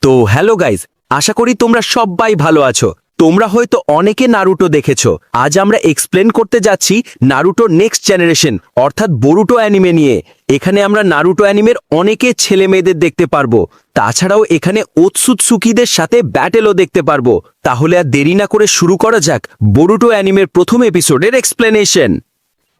তো hello guys, আশা করি তোমরা সবাই ভালো আছো। তোমরা হয়তো অনেকে নারুটো দেখেছো। আজ আমরা এক্সপ্লেন করতে যাচ্ছি নারুটো নেক্সট জেনারেশন অর্থাৎ বোরুটো অ্যানিমে নিয়ে। এখানে আমরা নারুটো অ্যানিমের অনেকে ছেলে মেয়েদের দেখতে পারবো। তাছাড়াও এখানে ওতসুতসুকিদের সাথে ব্যাটেলও দেখতে পারবো। তাহলে আর দেরি না করে শুরু করা যাক বোরুটো অ্যানিমের প্রথম এপিসোডের এক্সপ্লেনেশন।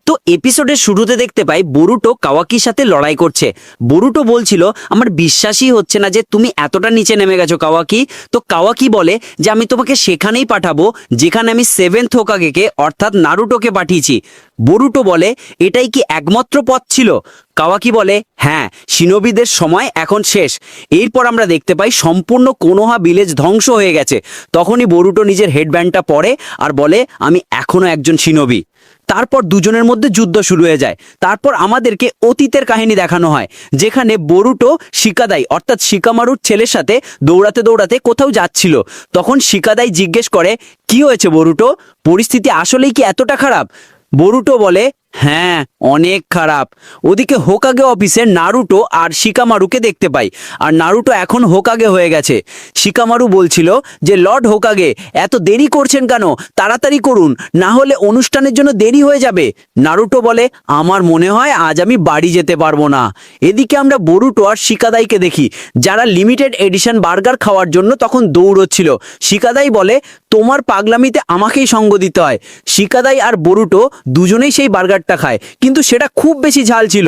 তো এপিসোডের শুরুতে দেখতে পাই বরুটো কাওয়াকির সাথে লড়াই করছে। বরুটো বলছিল আমার বিশ্বাসই হচ্ছে না যে তুমি এতটা নিচে নেমে গেছো কাওয়াকি। তো কাওয়াকি বলে যে আমি তোমাকে সেখানেই পাঠাবো যেখানে আমি 7th হোকাগেকে অর্থাৎ নারুটোকে পাঠিয়েছি। বরুটো বলে এটাই কি একমাত্র পথ ছিল? কাওয়াকি বলে হ্যাঁ, শিনোবিদের সময় এখন শেষ। এরপর আমরা দেখতে পাই সম্পূর্ণ কোনোহা ভিলেজ ধ্বংস হয়ে গেছে। তখনই বরুটো নিজের হেডব্যান্ডটা পরে আর বলে আমি এখনো একজন শিনোবি। তারপর দুজনের মধ্যে যুদ্ধ শুরু হয়ে যায়। তারপর আমাদেরকে অতীতের কাহিনী দেখানো হয়, যেখানে বরুটো শিকাদাই অর্থাৎ শিকামারুর ছেলের সাথে দৌড়াতে দৌড়াতে কোথাও যাচ্ছিল। তখন শিকাদাই জিজ্ঞেস করে কি হয়েছে বরুটো, পরিস্থিতি আসলেই কি এতটা খারাপ? বরুটো বলে হ্যাঁ, অনেক খারাপ। ওদিকে হোকাগে অফিসে নারুটো আর শিকামারুকে দেখতে পাই, আর নারুটো এখন হোকাগে হয়ে গেছে। শিকামারু বলছিল যে লর্ড হোকাগে এত দেরি করছেন কেন, তাড়াতাড়ি করুন, না হলে অনুষ্ঠানের জন্য দেরি হয়ে যাবে। নারুটো বলে আমার মনে হয় আজ আমি বাড়ি যেতে পারবো না। এদিকে আমরা বরুটো আর শিকাদাইকে দেখি, যারা লিমিটেড এডিশন বার্গার খাওয়ার জন্য তখন দৌড়চ্ছিল। শিকাদাই বলে তোমার পাগলামিতে আমাকেই সঙ্গ দিতে হয়। শিকাদাই আর বরুটো দুজনেই সেই বার্গারটা খায়, কিন্তু সেটা খুব বেশি ঝাল ছিল।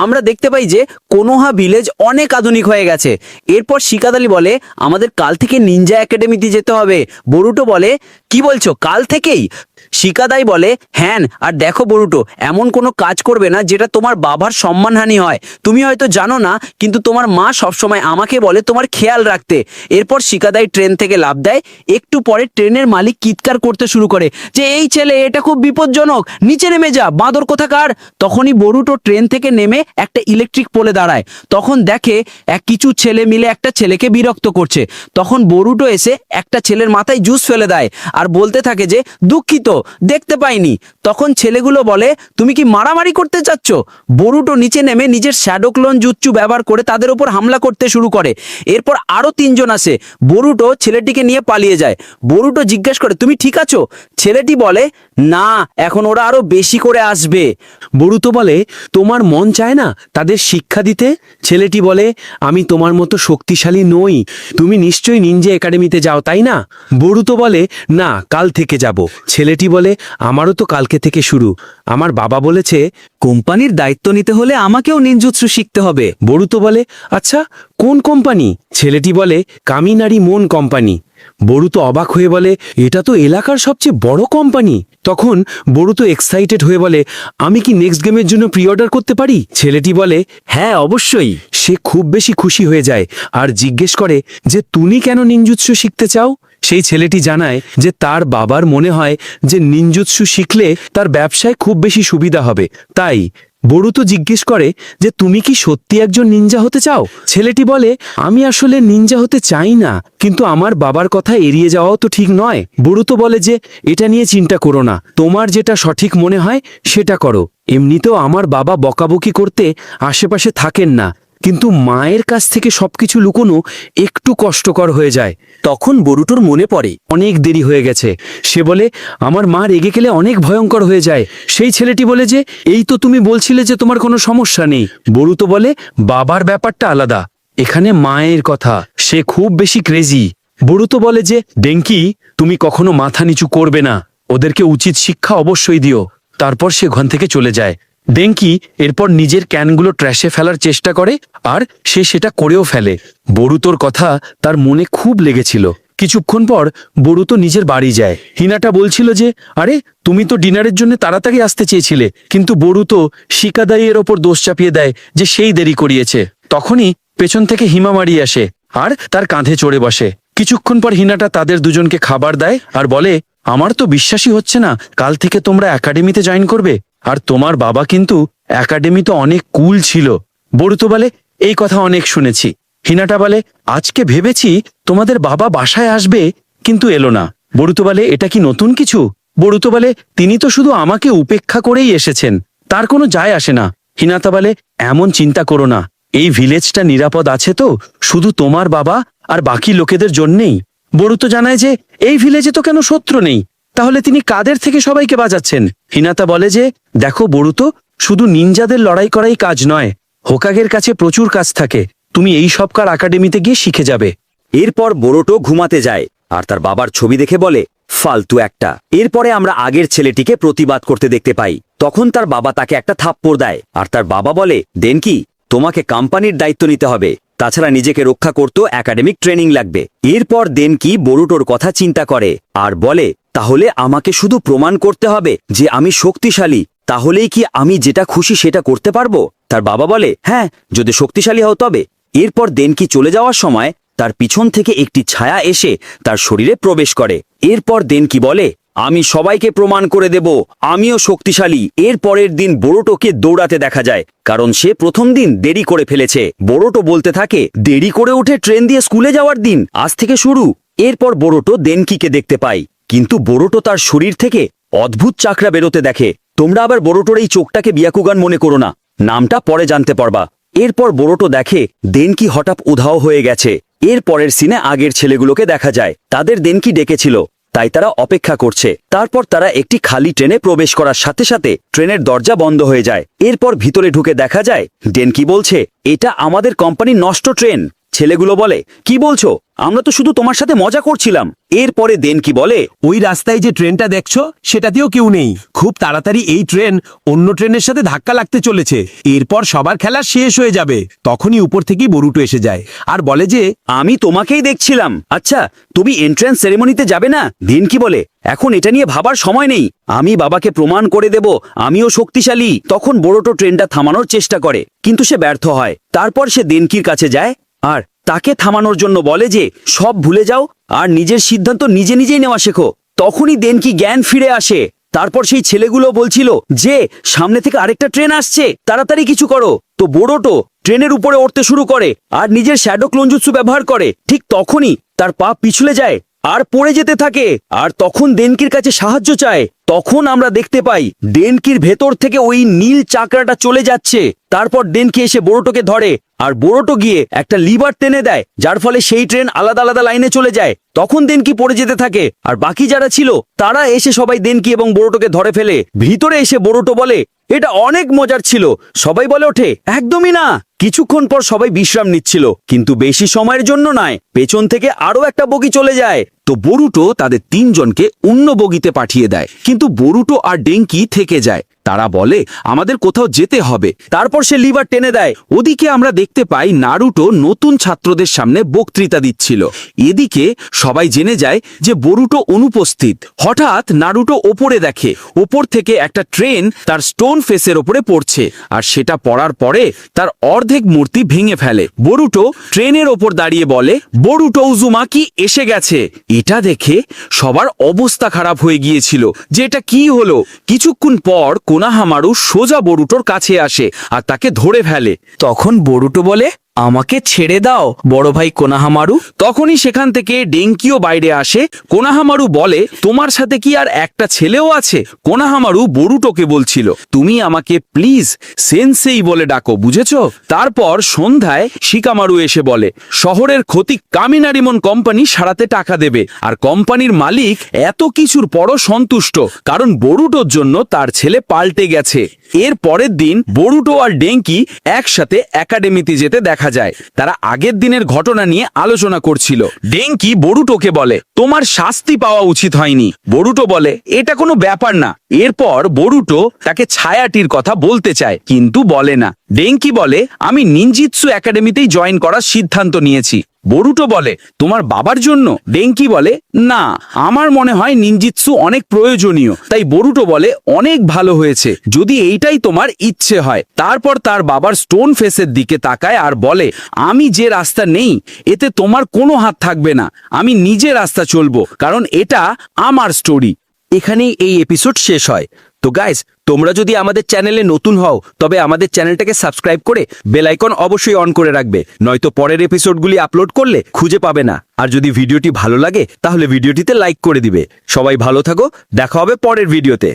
আমরা দেখতে পাই যে কোনোহা ভিলেজ অনেক আধুনিক হয়ে গেছে। এরপর শিকাদাই বলে আমাদের কাল থেকে নিনজা একাডেমিতে যেতে হবে। বরুটো বলে কি বলছো, কাল থেকেই? শিকাদাই বলে হ্যাঁ, আর দেখো বরুটো, এমন কোনো কাজ করবে না যেটা তোমার বাবার সম্মানহানি হয়। তুমি হয়তো জানো না, কিন্তু তোমার মা সবসময় আমাকে বলে তোমার খেয়াল রাখতে। এরপর শিকাদাই ট্রেন থেকে লাফ দেয়। একটু পরে ট্রেনের মালিক চিৎকার করতে শুরু করে যে এই ছেলে, এটা খুব বিপজ্জনক, নিচে নেমে যা, বাঁদর কোথাকার। তখনই বরুটো ট্রেন থেকে নেমে একটা ইলেকট্রিক পোলে দাঁড়ায়। তখন দেখে কিছু ছেলে মিলে একটা ছেলেকে বিরক্ত করছে। তখন বরুটো এসে একটা ছেলের মাথায় জুস ফেলে দেয় আর বলতে থাকে যে দুঃখিত, দেখতে পাইনি। তখন ছেলেগুলো বলে তুমি কি মারামারি করতে চাচ্ছ? বরুটো নিচে নেমে নিজের শ্যাডো ক্লোন জুৎসু ব্যবহার করে তাদের উপর হামলা করতে শুরু করে। এরপর আরো 3 জন আসে। বরুটো ছেলেটিকে নিয়ে পালিয়ে যায়। বরুটো জিজ্ঞেস করে তুমি ঠিক আছো? ছেলেটি বলে না, এখন ওরা আরো বেশি করে আসবে। বরুতো বলে তোমার মন চায় না তাদের শিক্ষা দিতে? ছেলেটি বলে আমি তোমার মতো শক্তিশালী নই, তুমি নিশ্চয়ই নিনজা একাডেমিতে যাও তাই না? বরুতো বলে না, কাল থেকে যাব। ছেলেটি বলে আমারও তো কালকে থেকে শুরু। আমার বাবা বলেছে কোম্পানির দায়িত্ব নিতে হলে আমাকেও নিনজুৎসু শিখতে হবে। বরুতো বলে আচ্ছা, কোন কোম্পানি? ছেলেটি বলে কামিনারি মন কোম্পানি। বরুতো অবাক হয়ে বলে এটা তো এলাকার সবচেয়ে বড় কোম্পানি। তখন বরুতো এক্সাইটেড হয়ে বলে আমি কি নেক্সট গেমের জন্য প্রি অর্ডার করতে পারি? ছেলেটি বলে হ্যাঁ, অবশ্যই। সে খুব বেশি খুশি হয়ে যায় আর জিজ্ঞেস করে যে তুমি কেন নিনজুৎসু শিখতে চাও? সেই ছেলেটি জানায় যে তার বাবার মনে হয় যে নিনজুৎসু শিখলে তার ব্যবসায় খুব বেশি সুবিধা হবে। তাই বরুতো জিজ্ঞেস করে যে তুমি কি সত্যি একজন নিনজা হতে চাও? ছেলেটি বলে আমি আসলে নিনজা হতে চাই না, কিন্তু আমার বাবার কথা এড়িয়ে যাওয়াও তো ঠিক নয়। বরুতো বলে যে এটা নিয়ে চিন্তা করো না, তোমার যেটা সঠিক মনে হয় সেটা করো। এমনিতেও আমার বাবা বকাবকি করতে আশেপাশে থাকেন না, কিন্তু মায়ের কাছ থেকে সবকিছু লুকোনো একটু কষ্টকর হয়ে যায়। তখন বরুটোর মনে পড়ে অনেক দেরি হয়ে গেছে। সে বলে আমার মা রেগে গেলে অনেক ভয়ঙ্কর হয়ে যায়। সেই ছেলেটি বলে যে এই তো তুমি বলছিলে যে তোমার কোনো সমস্যা নেই। বরুতো বলে বাবার ব্যাপারটা আলাদা, এখানে মায়ের কথা, সে খুব বেশি ক্রেজি। বরুতো বলে যে ডেঙ্কি, তুমি কখনো মাথা নিচু করবে না, ওদেরকে উচিত শিক্ষা অবশ্যই দিও। তারপর সে ঘর থেকে চলে যায়। ডেঙ্কি এরপর নিজের ক্যানগুলো ট্র্যাশে ফেলার চেষ্টা করে আর সে সেটা করেও ফেলে। বরুতোর কথা তার মনে খুব লেগেছিল। কিছুক্ষণ পর বরুতো নিজের বাড়ি যায়। হিনাটা বলছিল যে আরে তুমি তো ডিনারের জন্য তাড়াতাড়ি আসতে চেয়েছিলে, কিন্তু বরুতো শিকাদাইয়ের ওপর দোষ চাপিয়ে দেয় যে সেই দেরি করিয়েছে। তখনই পেছন থেকে হিমামারি আসে আর তার কাঁধে চড়ে বসে। কিছুক্ষণ পর হিনাটা তাদের দুজনকে খাবার দেয় আর বলে আমার তো বিশ্বাসই হচ্ছে না কাল থেকে তোমরা একাডেমিতে জয়েন করবে, আর তোমার বাবা কিন্তু একাডেমি তো অনেক কুল ছিল। বরুতো বলে এই কথা অনেক শুনেছি। হিনাটা বলে আজকে ভেবেছি তোমাদের বাবা বাসায় আসবে, কিন্তু এলো না। বরুতো বলে এটা কি নতুন কিছু? বরুতো বলে তিনি তো শুধু আমাকে উপেক্ষা করেই এসেছেন, তার কোনো যায় আসে না। হিনাতা বলে এমন চিন্তা করো না, এই ভিলেজটা নিরাপদ আছে তো, শুধু তোমার বাবা আর বাকি লোকেদের জন্যেই। বরুতো জানায় যে এই ভিলেজে তো কেন শত্রু নেই, তাহলে তিনি কাদের থেকে সবাইকে বাঁচাচ্ছেন। হিনাতা বলে যে দেখো বরুতো, শুধু নিনজাদের লড়াই করাই কাজ নয়, হোকাগের কাছে প্রচুর কাজ থাকে, তুমি এই সব কার একাডেমিতে গিয়ে শিখে যাবে। এরপর বোরোটো ঘুমাতে যায় আর তার বাবার ছবি দেখে বলে ফালতু একটা। এরপরে আমরা আগের ছেলেটিকে প্রতিবাদ করতে দেখতে পাই। তখন তার বাবা তাকে একটা থাপ্পড় দেয় আর তার বাবা বলে দেনকি, তোমাকে কোম্পানির দায়িত্ব নিতে হবে, তাছাড়া নিজেকে রক্ষা করতেও একাডেমিক ট্রেনিং লাগবে। এরপর দেনকি বোরুটোর কথা চিন্তা করে আর বলে তাহলে আমাকে শুধু প্রমাণ করতে হবে যে আমি শক্তিশালী, তাহলেই কি আমি যেটা খুশি সেটা করতে পারবো? তার বাবা বলে হ্যাঁ, যদি শক্তিশালী হও তবে। এরপর দেনকি চলে যাওয়ার সময় তার পিছন থেকে একটি ছায়া এসে তার শরীরে প্রবেশ করে। এরপর দেনকি বলে আমি সবাইকে প্রমাণ করে দেব আমিও শক্তিশালী। এর পরের দিন বোরোটোকে দৌড়াতে দেখা যায়, কারণ সে প্রথম দিন দেরি করে ফেলেছে। বোরোটো বলতে থাকে দেরি করে উঠে ট্রেন দিয়ে স্কুলে যাওয়ার দিন আজ থেকে শুরু। এরপর বোরোটো দেনকিকে দেখতে পায়, কিন্তু বোরোটো তার শরীর থেকে অদ্ভুত চাকরা বেরোতে দেখে। তোমরা আবার বোরোটোর এই চোখটাকে বিয়াকুগান মনে করো না, নামটা পরে জানতে পারবা। এরপর বোরোটো দেখে দেনকি হঠাৎ উধাও হয়ে গেছে। এর পরের সিনে আগের ছেলেগুলোকে দেখা যায়, তাদের দেনকি ডেকেছিল, তাই তারা অপেক্ষা করছে। তারপর তারা একটি খালি ট্রেনে প্রবেশ করার সাথে সাথে ট্রেনের দরজা বন্ধ হয়ে যায়। এরপর ভিতরে ঢুকে দেখা যায় দেনকি বলছে এটা আমাদের কোম্পানির নষ্ট ট্রেন। ছেলেগুলো বলে কি বলছো, আমরা তো শুধু তোমার সাথে মজা করছিলাম। এরপরে দেনকি বলে ওই রাস্তায় যে ট্রেনটা দেখছো সেটাতেও কেউ নেই, খুব তাড়াতাড়ি এই ট্রেন অন্য ট্রেনের সাথে ধাক্কা লাগতে চলেছে, এরপর সবার খেলা শেষ হয়ে যাবে। তখনই উপর থেকেই বরুটো এসে যায় আর বলে যে আমি তোমাকেই দেখছিলাম, আচ্ছা তুমি এন্ট্রান্স সেরেমনিতে যাবে না? দেনকি বলে এখন এটা নিয়ে ভাবার সময় নেই, আমি বাবাকে প্রমাণ করে দেব আমিও শক্তিশালী। তখন বোরোটো ট্রেনটা থামানোর চেষ্টা করে, কিন্তু সে ব্যর্থ হয়। তারপর সে দেনকির কাছে যায় আর তাকে থামানোর জন্য বলে যে সব ভুলে যাও আর নিজের সিদ্ধান্ত নিজে নিজেই নেওয়া শেখো। তখনই দেনকি জ্ঞান ফিরে আসে। তারপর সেই ছেলেগুলো বলছিল যে সামনে থেকে আরেকটা ট্রেন আসছে, তাড়াতাড়ি কিছু করো। তো বোরোটো ট্রেনের উপরে উঠতে শুরু করে আর নিজের শ্যাডো ক্লোনজুৎসু ব্যবহার করে। ঠিক তখনই তার পা পিছলে যায় আর পড়ে যেতে থাকে, আর তখন দেনকির কাছে সাহায্য চায়। তখন আমরা দেখতে পাই দেনকির ভেতর থেকে ওই নীল চাকরাটা চলে যাচ্ছে। তারপর দেনকি এসে বোরোটোকে ধরে আর বোরোটো গিয়ে একটা লিভার টেনে দেয়, যার ফলে সেই ট্রেন আলাদা আলাদা লাইনে চলে যায়। তখন দেনকি পড়ে যেতে থাকে আর বাকি যারা ছিল তারা এসে সবাই দেনকি এবং বোরোটোকে ধরে ফেলে। ভিতরে এসে বোরোটো বলে এটা অনেক মজার ছিল। সবাই বলে ওঠে একদমই না। কিছুক্ষণ পর সবাই বিশ্রাম নিচ্ছিল, কিন্তু বেশি সময়ের জন্য নয়, পেছন থেকে আরো একটা বগি চলে যায়। তো বরুটো তাদের তিনজনকে অন্য বগিতে পাঠিয়ে দেয়, কিন্তু বরুটো আর ডেঙ্কি থেকে যায়। তারা বলে আমাদের কোথাও যেতে হবে। তারপর সে লিভার টেনে দেয়। ওদিকে আমরা দেখতে পাই নারুটো নতুন ছাত্রদের সামনে বক্তৃতা দিচ্ছিল। এদিকে সবাই জেনে যায় যে বরুটো অনুপস্থিত। হঠাৎ নারুটো ওপরে দেখে ওপর থেকে একটা ট্রেন তার স্টোন ফেসের ওপরে পড়ছে, আর সেটা পড়ার পরে তার অর্ধেক মূর্তি ভেঙে ফেলে। বরুটো ট্রেনের ওপর দাঁড়িয়ে বলে বরুটো উজুমাকি এসে গেছে। এটা দেখে সবার অবস্থা খারাপ হয়ে গিয়েছিল যে এটা কি হলো। কিছুক্ষণ পর কোনাহামারু সোজা বরুটোর কাছে আসে আর তাকে ধরে ফেলে। তখন বরুটো বলে আমাকে ছেড়ে দাও বড় ভাই কোনাহামারু। তখনই সেখান থেকে ডেঙ্কিও বাইরে আসে। কোনাহামারু বলে তোমার সাথে কি আর একটা ছেলেও আছে? কোনাহামারু বরুটোকে বলছিল তুমি আমাকে প্লিজ সেনসেই বলে ডাকো, বুঝেছো? তারপর সন্ধ্যায় শিকামারু এসে বলে শহরের ক্ষতি কামিনারিমন কোম্পানি সারাতে টাকা দেবে, আর কোম্পানির মালিক এত কিছুর পরও সন্তুষ্ট, কারণ বরুটোর জন্য তার ছেলে পাল্টে গেছে। এর পরের দিন বরুটো আর ডেঙ্কি একসাথে একাডেমিতে যেতে দেখা যায়। তারা আগের দিনের ঘটনা নিয়ে আলোচনা করছিল। ডেঙ্কি বরুটোকে বলে তোমার শাস্তি পাওয়া উচিত হয়নি। বরুটো বলে এটা কোনো ব্যাপার না। এরপর বরুটো তাকে ছায়াটির কথা বলতে চায়, কিন্তু বলে না। ডেঙ্কি বলে আমি নিনজিৎসু একাডেমিতেই জয়েন করার সিদ্ধান্ত নিয়েছি। বরুটো বলে তোমার বাবার জন্য? ডেঙ্কি বলে না, আমার মনে হয় নিনজিৎসু অনেক প্রয়োজনীয়। তাই বরুটো বলে অনেক ভালো হয়েছে যদি এইটাই তোমার ইচ্ছে হয়। তারপর তার বাবার স্টোন ফেসের দিকে তাকায় আর বলে আমি যে রাস্তা নেই এতে তোমার কোনো হাত থাকবে না, আমি নিজে রাস্তা চলবো, কারণ এটা আমার স্টোরি। এখানেই এই এপিসোড শেষ হয়। তো গাইস, তোমরা যদি আমাদের চ্যানেলে নতুন হও তবে আমাদের চ্যানেলটাকে সাবস্ক্রাইব করে বেল আইকন অবশ্যই অন করে রাখবে, নয়তো পরের এপিসোডগুলি আপলোড করলে খুঁজে পাবে না। আর যদি ভিডিওটি ভালো লাগে তাহলে ভিডিওটিতে লাইক করে দিবে। সবাই ভালো থাকো, দেখা হবে পরের ভিডিওতে।